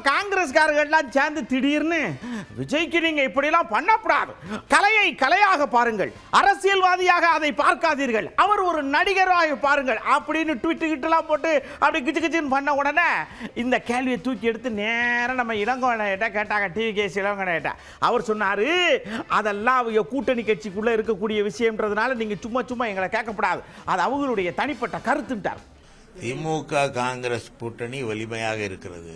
காங்கிரஸ்காரர்கள்லாம் சேர்ந்து திடீர்னு விஜய்க்கு நீங்க இப்படிலாம் பண்ணக்கூடாது, கலையை கலையாக பாருங்கள், அரசியல்வாதியாக அதை பார்க்காதீர்கள், அவர் ஒரு நடிகராக பாருங்கள் அப்படின்னு ட்விட்டுலாம் போட்டு அப்படி கிச்சு கிச்சுன்னு பண்ண உடனே இந்த கேள்வியை தூக்கி எடுத்து நேரம் நம்ம இளங்கோவன்கிட்ட கேட்டாங்க. டிவி கேஸ் இளங்கோவன்கிட்ட அவர் சொன்னாரு, அதெல்லாம் அவங்க கூட்டணி கட்சிக்குள்ள இருக்கக்கூடிய விஷயம்ன்றதுனால நீங்க சும்மா சும்மா எங்களை கேட்கக்கூடாது, அது அவங்களுடைய தனிப்பட்ட கருத்துட்டார். திமுக காங்கிரஸ் கூட்டணி வலிமையாக இருக்கிறது.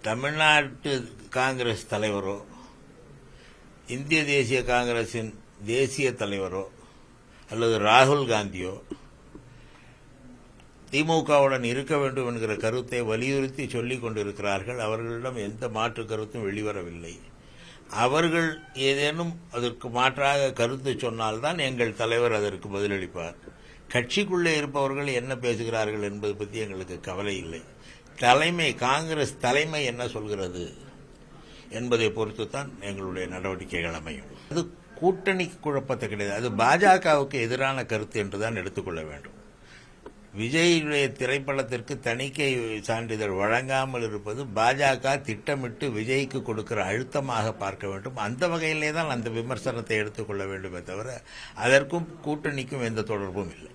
தமிழ்நாட்டு காங்கிரஸ் தலைவரோ இந்திய தேசிய காங்கிரசின் தேசிய தலைவரோ அல்லது ராகுல் காந்தியோ திமுகவுடன் இருக்க வேண்டும் என்கிற கருத்தை வலியுறுத்தி சொல்லிக் கொண்டிருக்கிறார்கள். அவர்களிடம் எந்த மாற்று கருத்தும் வெளிவரவில்லை. அவர்கள் ஏதேனும் அதற்கு மாற்றாக கருத்து சொன்னால்தான் எங்கள் தலைவர் அதற்கு பதிலளிப்பார். கட்சிக்குள்ளே இருப்பவர்கள் என்ன பேசுகிறார்கள் என்பது பற்றி எங்களுக்கு கவலை இல்லை. காங்கிரஸ் தலைமை என்ன சொல்கிறது என்பதை பொறுத்து தான் எங்களுடைய நடவடிக்கைகள் அமையும். அது கூட்டணி குழப்பத்தை கிடையாது, அது பாஜகவுக்கு எதிரான கருத்து என்றுதான் எடுத்துக்கொள்ள வேண்டும். விஜயுடைய திரைப்படத்திற்கு தணிக்கை சான்றிதழ் வழங்காமல் இருப்பது பாஜக திட்டமிட்டு விஜய்க்கு கொடுக்கிற அழுத்தமாக பார்க்க வேண்டும். அந்த வகையிலே தான் அந்த விமர்சனத்தை எடுத்துக்கொள்ள வேண்டுமே தவிர அதற்கும் கூட்டணிக்கும் எந்த தொடர்பும் இல்லை.